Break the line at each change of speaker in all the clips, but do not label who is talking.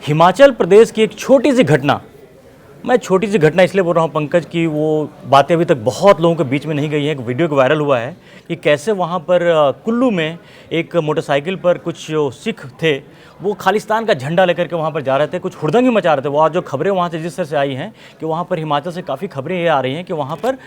हिमाचल प्रदेश की एक छोटी सी घटना, मैं छोटी सी घटना इसलिए बोल रहा हूँ पंकज की वो बातें अभी तक बहुत लोगों के बीच में नहीं गई हैं। एक वीडियो वायरल हुआ है कि कैसे वहाँ पर कुल्लू में एक मोटरसाइकिल पर कुछ जो सिख थे वो खालिस्तान का झंडा लेकर के वहाँ पर जा रहे थे, कुछ हुड़दंग मचा रहे थे। वो आज जो खबरें वहाँ से जिस तरह से आई हैं कि वहाँ पर हिमाचल से काफ़ी खबरें ये आ रही हैं कि वहाँ पर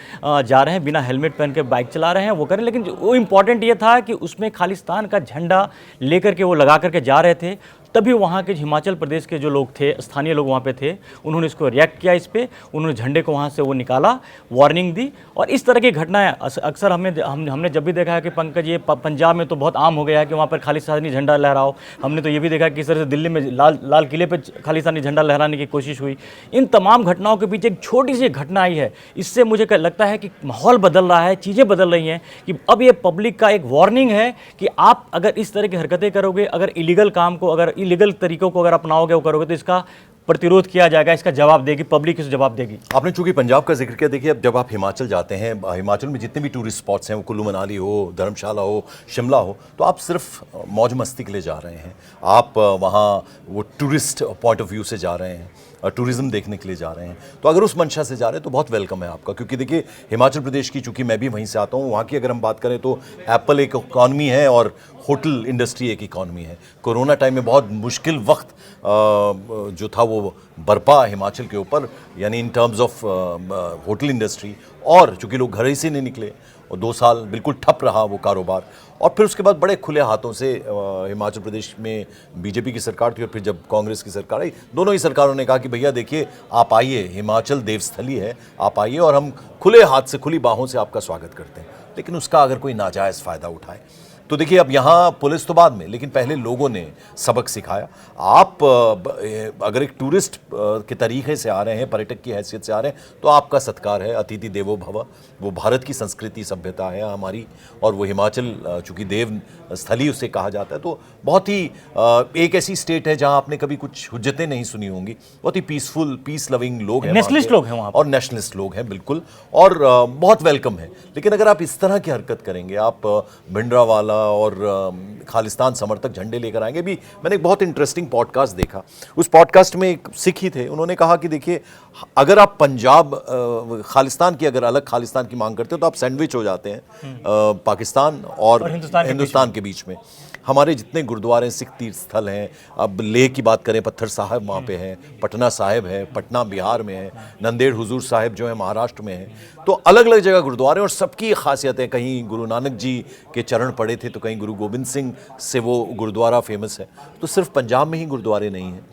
जा रहे हैं, बिना हेलमेट पहन के बाइक चला रहे हैं, वो करें। लेकिन वो इम्पॉर्टेंट ये था कि उसमें खालिस्तान का झंडा लेकर के वो लगा करके जा रहे थे। तभी वहाँ के हिमाचल प्रदेश के जो लोग थे, स्थानीय लोग वहाँ पे थे, उन्होंने इसको रिएक्ट किया, इस पे उन्होंने झंडे को वहाँ से वो निकाला, वार्निंग दी। और इस तरह की घटनाएं अक्सर हमने जब भी देखा है कि पंकज ये पंजाब में तो बहुत आम हो गया है कि वहाँ पर खालिस्तानी झंडा लहराओ। हमने तो ये भी देखा कि किस तरह से दिल्ली में लाल किले पर खालिस्तानी झंडा लहराने की कोशिश हुई। इन तमाम घटनाओं के पीछे एक छोटी सी घटना आई है। इससे मुझे लगता है कि माहौल बदल रहा है, चीज़ें बदल रही हैं कि अब ये पब्लिक का एक वार्निंग है कि आप अगर इस तरह की हरकतें करोगे, अगर इलीगल काम को, अगर इलीगल तरीकों को अगर अपनाओगे, वो करोगे, तो इसका प्रतिरोध किया जाएगा, इसका जवाब देगी पब्लिक, इस जवाब देगी।
आपने चूंकि पंजाब का जिक्र किया, देखिए अब जब आप हिमाचल जाते हैं, हिमाचल में जितने भी टूरिस्ट स्पॉट्स हैं, वो कुल्लू मनाली हो, धर्मशाला हो, शिमला हो, तो आप सिर्फ मौज मस्ती के लिए जा रहे हैं। आप वहाँ वो टूरिस्ट पॉइंट ऑफ व्यू से जा रहे हैं, टूरिज्म देखने के लिए जा रहे हैं। तो अगर उस मंशा से जा रहे हैं तो बहुत वेलकम है आपका, क्योंकि देखिए हिमाचल प्रदेश की, चूंकि मैं भी वहीं से आता हूँ, वहाँ की अगर हम बात करें तो एप्पल एक इकॉनमी है और होटल इंडस्ट्री एक इकॉनमी है। कोरोना टाइम में बहुत मुश्किल वक्त जो था वो बरपा हिमाचल के ऊपर, यानी in terms of hotel industry. और चूंकि लोग घर ही से नहीं निकले और 2 साल बिल्कुल ठप रहा वो कारोबार, और फिर उसके बाद बड़े खुले हाथों से हिमाचल प्रदेश में बीजेपी की सरकार थी और फिर जब कांग्रेस की सरकार आई, दोनों ही सरकारों ने कहा कि भैया देखिए आप आइए, हिमाचल देवस्थली है, आप आइए और हम खुले हाथ से, खुली बाहों से आपका स्वागत करते हैं। लेकिन उसका अगर कोई नाजायज़ फ़ायदा उठाए तो देखिए अब यहाँ पुलिस तो बाद में, लेकिन पहले लोगों ने सबक सिखाया। आप अगर एक टूरिस्ट के तरीके से आ रहे हैं, पर्यटक की हैसियत से आ रहे हैं, तो आपका सत्कार है, अतिथि देवो भव। वो भारत की संस्कृति सभ्यता है हमारी, और वो हिमाचल चूँकि देव स्थली उसे कहा जाता है, तो बहुत ही एक ऐसी स्टेट है जहाँ आपने कभी कुछ हुज्जतें नहीं सुनी होंगी। बहुत ही पीसफुल, पीस लविंग लोग हैं,
नेशनलिस्ट लोग हैं वहाँ
और नेशनलिस्ट लोग हैं बिल्कुल, और बहुत वेलकम है। लेकिन अगर आप इस तरह की हरकत करेंगे, आप भिंडरावाला और खालिस्तान समर्थक झंडे लेकर आएंगे। भी मैंने एक बहुत इंटरेस्टिंग पॉडकास्ट देखा, उस पॉडकास्ट में एक सिख ही थे, उन्होंने कहा कि देखिए अगर आप पंजाब खालिस्तान की, अगर अलग खालिस्तान की मांग करते हो तो आप सैंडविच हो जाते हैं पाकिस्तान और हिंदुस्तान के बीच में। हमारे जितने गुरुद्वारे सिख तीर्थ स्थल हैं, अब लेह की बात करें, पत्थर साहिब वहाँ पे है, पटना साहिब है, पटना बिहार में है, नंदेड़ हुजूर साहिब जो है महाराष्ट्र में है। तो अलग अलग जगह गुरुद्वारे, और सबकी खासियत है, कहीं गुरु नानक जी के चरण पड़े थे तो कहीं गुरु गोबिंद सिंह से वो गुरुद्वारा फेमस है। तो सिर्फ पंजाब में ही गुरुद्वारे नहीं हैं,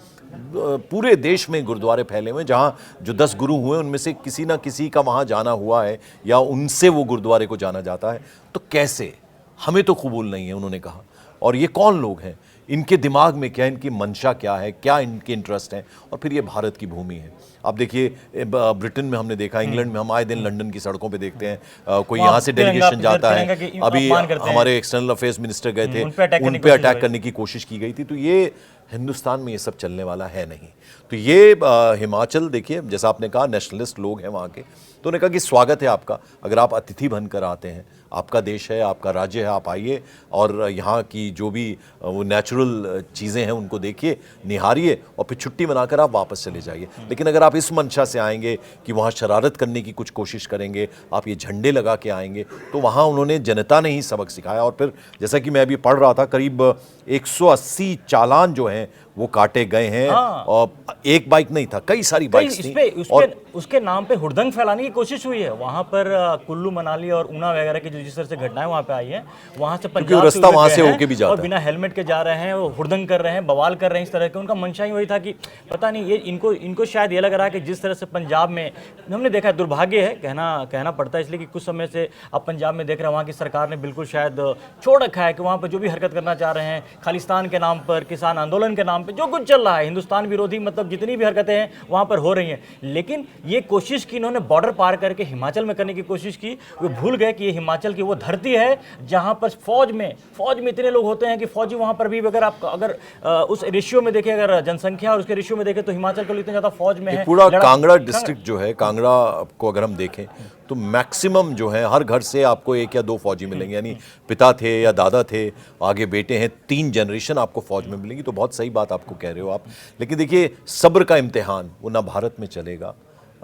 पूरे देश में गुरुद्वारे फैले हुए हैं, जहाँ जो 10 गुरु हुए उनमें से किसी ना किसी का वहाँ जाना हुआ है या उनसे वो गुरुद्वारे को जाना जाता है। तो कैसे, हमें तो कबूल नहीं है, उन्होंने कहा। और ये कौन लोग हैं, इनके दिमाग में क्या, इनकी मंशा क्या है, क्या इनके इंटरेस्ट हैं, और फिर ये भारत की भूमि है। आप देखिए ब्रिटेन में हमने देखा, इंग्लैंड में हम आए दिन लंदन की सड़कों पे देखते हैं, कोई यहाँ से डेलीगेशन जाता है। अभी हमारे एक्सटर्नल अफेयर्स मिनिस्टर गए थे, उन पे अटैक करने की कोशिश की गई थी। तो ये हिंदुस्तान में ये सब चलने वाला है नहीं। तो ये हिमाचल देखिए, जैसा आपने कहा नेशनलिस्ट लोग हैं वहाँ के, तो उन्होंने कहा कि स्वागत है आपका, अगर आप अतिथि बनकर आते हैं, आपका देश है, आपका राज्य है, आप आइए और यहाँ की जो भी वो नेचुरल चीज़ें हैं उनको देखिए, निहारिए और फिर छुट्टी मनाकर आप वापस चले जाइए। लेकिन अगर आप इस मंशा से आएंगे कि वहाँ शरारत करने की कुछ कोशिश करेंगे, आप ये झंडे लगा के आएंगे, तो वहाँ उन्होंने जनता ने ही सबक सिखाया। और फिर जैसा कि मैं अभी पढ़ रहा था, करीब 180 चालान जो हैं वो काटे गए हैं। और एक बाइक नहीं था, कई सारी बाइक्स थी, और
उसके नाम पे हुड़दंग फैलाने की कोशिश हुई है वहाँ पर। कुल्लू मनाली और ऊना वगैरह की जो जिस तरह से घटनाएं वहाँ पे आई है, वहाँ से पंजाब
रास्ता वहाँ से होके भी जाता
और बिना हेलमेट के जा रहे हैं, वो हुड़दंग कर रहे हैं, बवाल कर रहे हैं, इस तरह के। उनका मंशा ही वही था कि पता नहीं, ये इनको शायद ये लग रहा है कि जिस तरह से पंजाब में हमने देखा है, दुर्भाग्य है कहना पड़ता है इसलिए कि कुछ समय से अब पंजाब में देख रहे हैं वहाँ की सरकार ने बिल्कुल शायद छोड़ रखा है कि वहाँ पर जो भी हरकत करना चाह रहे हैं, खालिस्तान के नाम पर, किसान आंदोलन के नाम पर जो कुछ चल रहा है, हिंदुस्तान विरोधी मतलब जितनी भी हरकतें हैं वहाँ पर हो रही हैं। लेकिन ये कोशिश की इन्होंने बॉर्डर पार करके हिमाचल में करने की कोशिश की। वो भूल गए कि ये हिमाचल की वो धरती है जहाँ पर फौज में इतने लोग होते हैं कि फौजी वहाँ पर भी, अगर उस रेशियो में देखें, अगर जनसंख्या और उसके रेशियो में देखें, तो हिमाचल को इतने ज़्यादा फौज में है।
पूरा कांगड़ा डिस्ट्रिक्ट जो है, कांगड़ा को अगर हम देखें तो मैक्सिमम जो है हर घर से आपको 1 या 2 फौजी मिलेंगे, यानी पिता थे या दादा थे, आगे बेटे हैं, 3 जनरेशन आपको फौज में मिलेंगी। तो बहुत सही बात आपको कह रहे हो आप। लेकिन देखिए, सब्र का इम्तिहान वो ना भारत में चलेगा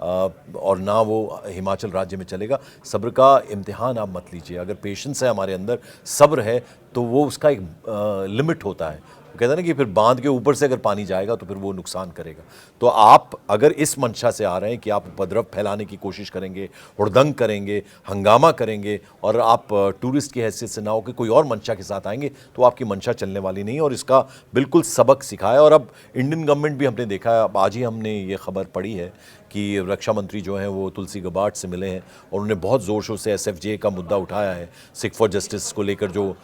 और ना वो हिमाचल राज्य में चलेगा। सब्र का इम्तिहान आप मत लीजिए। अगर पेशेंस है हमारे अंदर, सब्र है, तो वो उसका एक लिमिट होता है। कहते हैं ना कि फिर बांध के ऊपर से अगर पानी जाएगा तो फिर वो नुकसान करेगा। तो आप अगर इस मंशा से आ रहे हैं कि आप उपद्रव फैलाने की कोशिश करेंगे, हुड़दंग करेंगे, हंगामा करेंगे, और आप टूरिस्ट की हैसियत से ना हो कि कोई और मंशा के साथ आएंगे, तो आपकी मंशा चलने वाली नहीं। और इसका बिल्कुल सबक सिखाया। और अब इंडियन गवर्नमेंट भी हमने देखा है, अब आज ही हमने ये खबर पढ़ी है कि रक्षा मंत्री जो हैं वो तुलसी गबार्ड से मिले हैं और उन्होंने बहुत ज़ोर शोर से SFJ का मुद्दा उठाया है। सिख फॉर जस्टिस को लेकर जो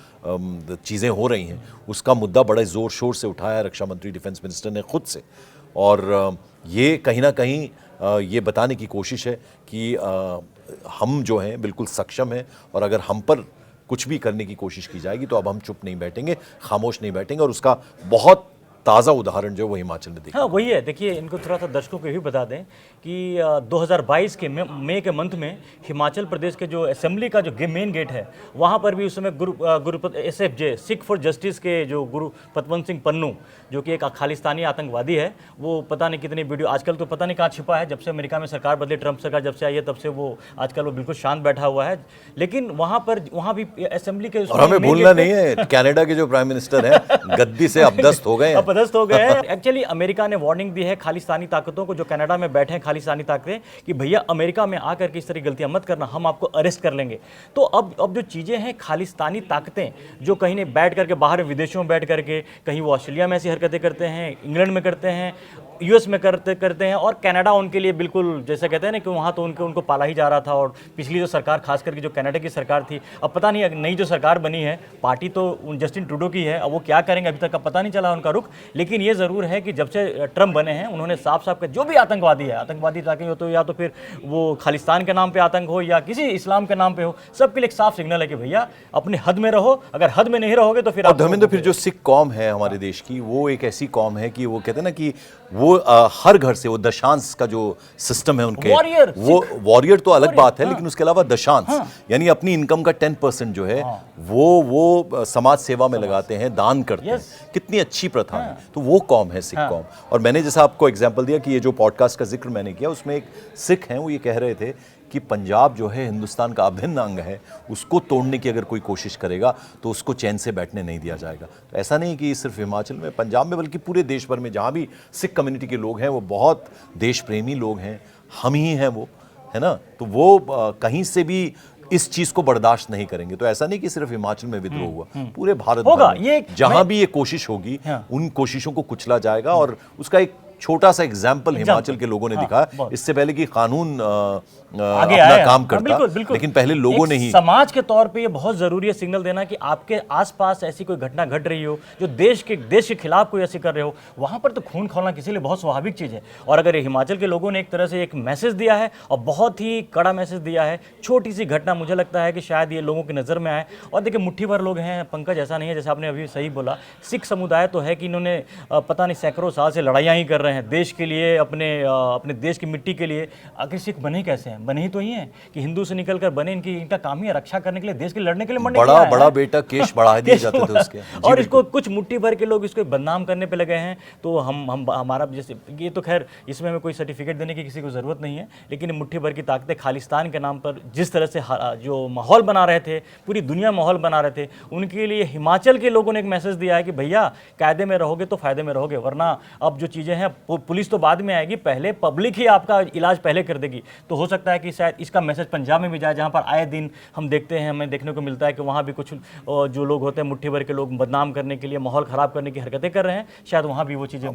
चीज़ें हो रही हैं उसका मुद्दा बड़े ज़ोर शोर से उठाया है रक्षा मंत्री, डिफेंस मिनिस्टर ने खुद से। और ये कहीं ना कहीं ये बताने की कोशिश है कि हम जो हैं बिल्कुल सक्षम हैं, और अगर हम पर कुछ भी करने की कोशिश की जाएगी तो अब हम चुप नहीं बैठेंगे, खामोश नहीं बैठेंगे। और उसका बहुत ताज़ा उदाहरण जो वो हिमाचल में देखा।
हाँ, वही है। देखिए, इनको थोड़ा सा दर्शकों को ये भी बता दें कि 2022 के मई के मंथ में हिमाचल प्रदेश के जो असेंबली का जो मेन गेट है, वहाँ पर भी उस समय Gurupat SFJ Sikh for justice के जो गुरु पतवंत सिंह पन्नू, जो कि एक खालिस्तानी आतंकवादी है, वो पता नहीं कितनी वीडियो, आजकल तो पता नहीं कहाँ छिपा है। जब से अमेरिका में सरकार बदली, ट्रंप सरकार जब से आई है, तब से वो आजकल वो बिल्कुल शांत बैठा हुआ है। लेकिन वहाँ भी असेंबली के,
और हमें भूलना नहीं है, कनाडा के जो प्राइम मिनिस्टर हैं गद्दी से अपदस्त हो गए,
अपदस्त हो गए हैं। एक्चुअली अमेरिका ने वार्निंग दी है खालिस्तानी ताकतों को, जो कनाडा में बैठे हैं खालिस्तानी ताकतें, कि भैया अमेरिका में आकर के इस तरह गलतियां मत करना, हम आपको अरेस्ट कर लेंगे। तो अब जो चीज़ें हैं, खालिस्तानी ताकतें जो कहीं ने बैठ करके बाहर विदेशों में बैठ करके, कहीं वो ऑस्ट्रेलिया में ऐसी हरकतें करते हैं, इंग्लैंड में करते हैं, US में करते हैं, और कनाडा उनके लिए बिल्कुल जैसे कहते हैं ना कि वहाँ तो उनको पाला ही जा रहा था। और पिछली जो सरकार, खास करके जो कनाडा की सरकार थी, अब पता नहीं नई जो सरकार बनी है, पार्टी तो जस्टिन ट्रूडो की है, अब वो क्या करेंगे अभी तक का पता नहीं चला उनका रुख। लेकिन ये ज़रूर है कि जब से ट्रंप बने हैं, उन्होंने साफ साफ जो भी आतंकवादी है, आतंकवादी ताकि हो तो या तो फिर वो खालिस्तान के नाम पे आतंक हो या किसी इस्लाम के नाम पे हो, सबके लिए एक साफ सिग्नल है कि भैया अपने हद में रहो, अगर हद में नहीं रहोगे तो फिर
और धर्मेंद्र, फिर जो सिख कौम है हमारे देश की, वो एक ऐसी कौम है कि वो कहते हैं ना कि वो हर घर से वो दशांश का जो सिस्टम है उनके, वो वॉरियर तो अलग बात है, लेकिन उसके अलावा दशांश यानी अपनी इनकम का 10% जो है वो समाज सेवा में लगाते हैं, दान करते हैं। कितनी अच्छी प्रथा है। तो वो कौम है सिख कौम। और मैंने जैसा आपको एग्जांपल दिया कि ये जो पॉडकास्ट का जिक्र मैंने किया, उसमें एक सिख हैं, वो ये कह रहे थे कि पंजाब जो है हिंदुस्तान का अभिन्न अंग है, उसको तोड़ने की अगर कोई कोशिश करेगा तो उसको चैन से बैठने नहीं दिया जाएगा। तो ऐसा नहीं कि सिर्फ हिमाचल में, पंजाब में, बल्कि पूरे देश भर में जहाँ भी सिख कम्युनिटी के लोग हैं, वो बहुत देश प्रेमी लोग हैं, हम ही हैं वो, है ना। तो वो कहीं से भी इस चीज को बर्दाश्त नहीं करेंगे। तो ऐसा नहीं कि सिर्फ हिमाचल में विद्रोह हुआ, पूरे भारत
होगा।
ये जहां भी ये कोशिश होगी, उन कोशिशों को कुचला जाएगा। और उसका एक छोटा सा एग्जाम्पल हिमाचल के लोगों ने दिखाया, इससे पहले कि कानून
आगे
अपना
आया,
काम करता,
बिल्कुल।
लेकिन पहले लोगों ने ही,
समाज के तौर पे ये बहुत जरूरी है सिग्नल देना कि आपके आसपास ऐसी कोई घटना घट रही हो जो देश के खिलाफ कोई ऐसी कर रहे हो, वहां पर तो खून खौलना किसी लिए बहुत स्वाभाविक चीज है। और अगर ये हिमाचल के लोगों ने एक तरह से एक मैसेज दिया है, और बहुत ही कड़ा मैसेज दिया है, छोटी सी घटना, मुझे लगता है कि शायद ये लोगों की नजर में आए। और देखिए, मुट्ठी भर लोग हैं पंकज, ऐसा नहीं है, जैसे आपने अभी सही बोला, सिख समुदाय तो है कि इन्होंने पता नहीं सैकड़ों साल से लड़ाइयाँ ही कर रहे हैं देश के लिए, अपने देश की मिट्टी के लिए। आखिर सिख बने कैसे हैं? बने ही तो ही हैं कि हिंदू से निकलकर बने। इनका काम ही है रक्षा करने के लिए, देश के लड़ने के लिए, मरने के लिए।
बड़ा बेटा केश बढ़ा दिए जाते थे उसके।
और इसको कुछ मुट्ठी भर के लोग इसको बदनाम करने पे लगे हैं। तो हमारा जैसे ये तो खैर इसमें हमें कोई सर्टिफिकेट देने की किसी को जरूरत नहीं है, लेकिन मुट्ठी भर की ताकतें खालिस्तान के नाम पर जिस तरह से जो माहौल बना रहे थे, पूरी दुनिया माहौल बना रहे थे, उनके लिए हिमाचल के लोगों ने एक मैसेज दिया है कि भैया कायदे में रहोगे तो फायदे में रहोगे, वरना अब जो चीजें हैं पुलिस तो बाद में आएगी, पहले पब्लिक ही आपका इलाज पहले कर देगी। तो हो सकता है कि शायद इसका मैसेज पंजाब में भी जाए, जहां पर आए दिन हम देखते हैं, हमें देखने को मिलता है कि वहां भी कुछ जो लोग होते हैं मुट्ठी भर के लोग बदनाम करने के लिए, माहौल खराब करने की हरकतें कर रहे हैं, शायद वहां भी वो चीजें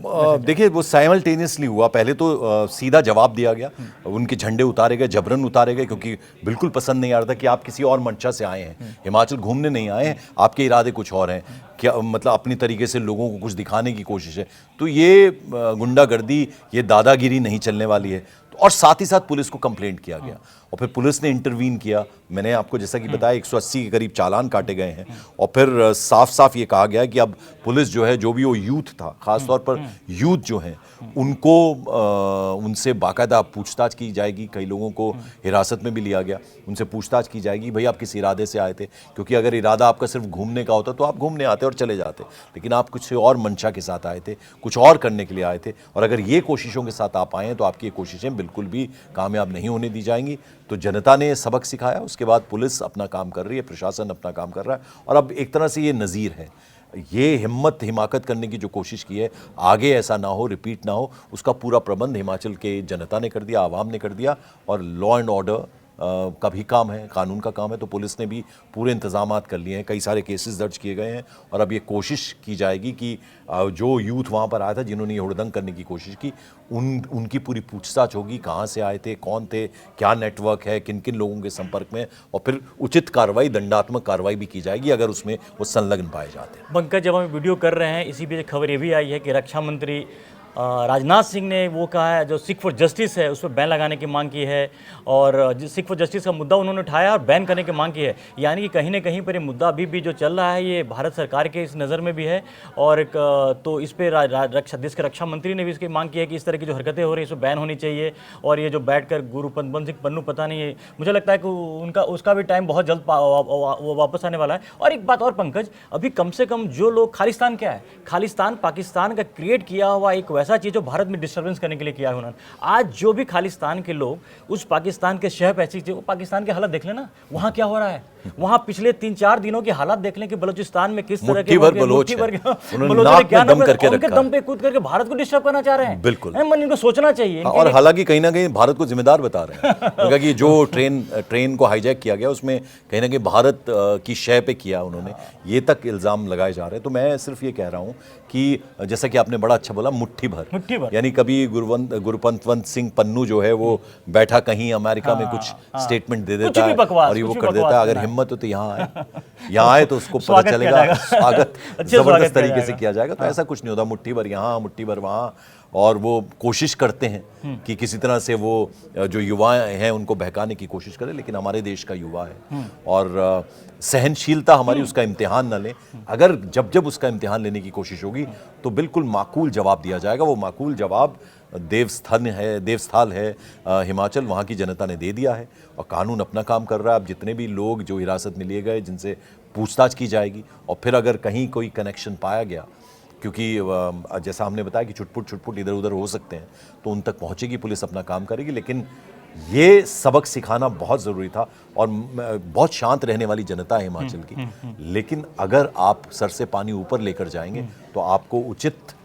देखिए वो साइमल्टेनियसली हुआ। पहले तो सीधा जवाब दिया गया, उनके झंडे उतारे गए, जबरन उतारे गए, क्योंकि बिल्कुल पसंद नहीं आ रहा था कि आप किसी और मंशा से आए हैं, हिमाचल घूमने नहीं आए हैं, आपके इरादे कुछ और हैं, क्या मतलब अपनी तरीके से लोगों को कुछ दिखाने की कोशिश है। तो ये गुंडागर्दी, ये दादागिरी नहीं चलने वाली है। और साथ ही साथ पुलिस को कंप्लेंट किया गया और फिर पुलिस ने इंटरवीन किया। मैंने आपको जैसा कि बताया 180 के करीब चालान काटे गए हैं और फिर साफ साफ ये कहा गया है कि अब पुलिस जो है, जो भी वो यूथ था, खासतौर पर यूथ जो हैं, उनको उनसे बाकायदा पूछताछ की जाएगी। कई लोगों को हिरासत में भी लिया गया, उनसे पूछताछ की जाएगी, भाई आप किस इरादे से आए थे, क्योंकि अगर इरादा आपका सिर्फ घूमने का होता तो आप घूमने आते और चले जाते, लेकिन आप कुछ और मंशा के साथ आए थे, कुछ और करने के लिए आए थे, और अगर ये कोशिशों के साथ आप आए हैं तो आपकी ये कोशिशें बिल्कुल भी कामयाब नहीं होने दी जाएंगी। तो जनता ने सबक सिखाया, उसके बाद पुलिस अपना काम कर रही है, प्रशासन अपना काम कर रहा है, और अब एक तरह से ये नज़ीर है। ये हिम्मत हिमाकत करने की जो कोशिश की है, आगे ऐसा ना हो, रिपीट ना हो, उसका पूरा प्रबंध हिमाचल के जनता ने कर दिया, आवाम ने कर दिया। और लॉ एंड ऑर्डर का भी काम है, कानून का काम है, तो पुलिस ने भी पूरे इंतजामात कर लिए हैं, कई सारे केसेस दर्ज किए गए हैं। और अब ये कोशिश की जाएगी कि जो यूथ वहाँ पर आया था, जिन्होंने ये हुड़दंग करने की कोशिश की, उनकी पूरी पूछताछ होगी, कहाँ से आए थे, कौन थे, क्या नेटवर्क है, किन किन लोगों के संपर्क में, और फिर उचित कार्रवाई, दंडात्मक कार्रवाई भी की जाएगी अगर उसमें वो संलग्न पाए जाते हैं।
पंकज, जब हम वीडियो कर रहे हैं, इसी बीच खबर ये भी आई है कि रक्षा मंत्री राजनाथ सिंह ने वो कहा है, जो सिख फॉर जस्टिस है उस पर बैन लगाने की मांग की है, और सिख फॉर जस्टिस का मुद्दा उन्होंने उठाया और बैन करने की मांग की है। यानी कि कहीं ना कहीं पर ये मुद्दा अभी भी जो चल रहा है, ये भारत सरकार के इस नज़र में भी है, और तो इस पर देश के रक्षा मंत्री ने भी इसकी मांग की है कि इस तरह की जो हरकतें हो रही है इस पर बैन होनी चाहिए। और ये जो बैठ कर गुरु पद्मन सिंह पन्नू, पता नहीं है, मुझे लगता है कि उसका भी टाइम बहुत जल्द वापस आने वाला है। और एक बात और पंकज, अभी कम से कम जो लोग, खालिस्तान क्या है, खालिस्तान पाकिस्तान का क्रिएट किया हुआ एक ऐसा चीज जो भारत में डिस्टर्बेंस करने के लिए किया है उन्होंने। आज जो भी खालिस्तान के लोग उस पाकिस्तान के शहर ऐसी चीज, पाकिस्तान के हालत देख लेना, वहां क्या हो रहा है, वहां पिछले 3-4 दिनों के हालात देख लें कि बलूचिस्तान में किस तरह के
बलोच
उनके दम पे कूद करके भारत को डिस्टर्ब करना चाह रहे हैं।
बिल्कुल,
मन इनको सोचना चाहिए।
और हालांकि कहीं ना कहीं भारत को जिम्मेदार बता रहे हैं, क्योंकि जो ट्रेन को हाईजैक किया गया उसमें कहीं ना कहीं भारत की शय पे किया उन्होंने, ये तक इल्जाम लगाए जा रहे हैं। तो मैं सिर्फ ये कह रहा हूँ कि जैसा कि आपने बड़ा अच्छा बोला, मुट्ठी भर, यानी कभी गुरुपंतवंत सिंह पन्नू जो है वो बैठा कहीं अमेरिका में कुछ स्टेटमेंट दे देता है और ये वो कर देता है। अगर हिम्मत हो तो यहाँ आए तो उसको पता चलेगा, स्वागत जबरदस्त तरीके से किया जाएगा। तो ऐसा कुछ नहीं होता, मुट्ठी भर यहाँ, मुट्ठी भर वहाँ, और वो कोशिश करते हैं कि किसी तरह से वो जो युवा हैं उनको बहकाने की कोशिश करें, लेकिन हमारे देश का युवा है और सहनशीलता हमारी उसका इम्तिहान न लें। अगर जब उसका इम्तिहान लेने की कोशिश होगी तो बिल्कुल माकूल जवाब दिया जाएगा। वो माकूल जवाब देवस्थल है हिमाचल, वहाँ की जनता ने दे दिया है और कानून अपना काम कर रहा है। अब जितने भी लोग जो हिरासत में लिए गए, जिनसे पूछताछ की जाएगी, और फिर अगर कहीं कोई कनेक्शन पाया गया, क्योंकि जैसा हमने बताया कि छुटपुट इधर उधर हो सकते हैं, तो उन तक पहुंचेगी, पुलिस अपना काम करेगी। लेकिन ये सबक सिखाना बहुत ज़रूरी था। और बहुत शांत रहने वाली जनता है हिमाचल की, लेकिन अगर आप सर से पानी ऊपर लेकर जाएंगे तो आपको उचित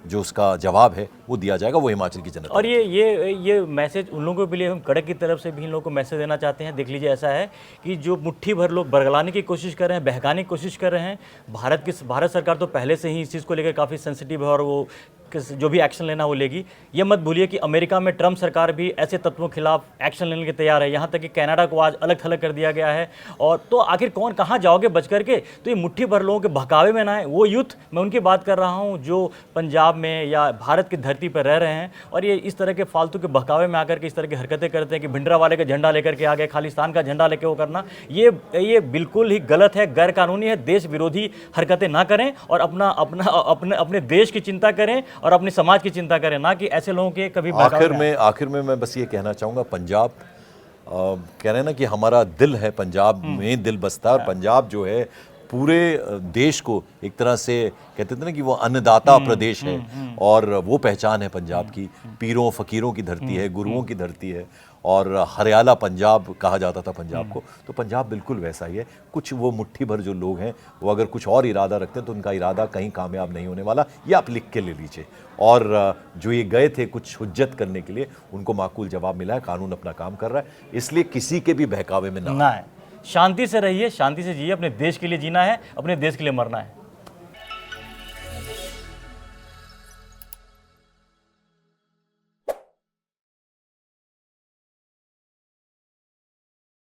जो उसका जवाब है वो दिया जाएगा, वो हिमाचल की जनता।
और ये मैसेज उन लोगों के लिए हम कड़क की तरफ से भी इन लोगों को मैसेज देना चाहते हैं। देख लीजिए, ऐसा है कि जो मुट्ठी भर लोग बरगलाने की कोशिश कर रहे हैं, बहकाने की कोशिश कर रहे हैं, भारत सरकार तो पहले से ही इस चीज़ को लेकर काफ़ी सेंसिटिव है और वो जो भी एक्शन लेना वो लेगी। ये मत भूलिए कि अमेरिका में ट्रंप सरकार भी ऐसे तत्वों के खिलाफ एक्शन लेने के तैयार है, यहाँ तक कि कनाडा को आज अलग थलग कर दिया गया है। और तो आखिर कौन कहाँ जाओगे बच करके? तो ये मुट्ठी भर लोगों के बहकावे में ना है। वो यूथ, मैं उनकी बात कर रहा हूँ जो पंजाब में या भारत की धरती पर रह रहे हैं और ये इस तरह के फालतू के बहकावे में आकर के इस तरह की हरकतें करते हैं कि भिंडरा वाले का झंडा लेकर के आ गए, खालिस्तान का झंडा लेकर वो करना, ये बिल्कुल ही गलत है, गैर कानूनी है। देश विरोधी हरकतें ना करें और अपने देश की चिंता करें और अपने समाज की चिंता करें, ना कि ऐसे लोगों के कभी।
आखिर में मैं बस ये कहना चाहूँगा, पंजाब कह रहे हैं ना कि हमारा दिल है, पंजाब में दिल बसता है। और पंजाब जो है पूरे देश को एक तरह से कहते थे ना कि वो अन्नदाता प्रदेश है और वो पहचान है पंजाब की। पीरों फकीरों की धरती है, गुरुओं की धरती है और हरियाला पंजाब कहा जाता था पंजाब को। तो पंजाब बिल्कुल वैसा ही है। कुछ वो मुट्ठी भर जो लोग हैं वो अगर कुछ और इरादा रखते हैं तो उनका इरादा कहीं कामयाब नहीं होने वाला, ये आप लिख के ले लीजिए। और जो ये गए थे कुछ हुज्जत करने के लिए, उनको माकूल जवाब मिला है, कानून अपना काम कर रहा है, इसलिए किसी के भी बहकावे में ना
है। शांति से रहिए, शांति से जिए, अपने देश के लिए जीना है, अपने देश के लिए मरना है।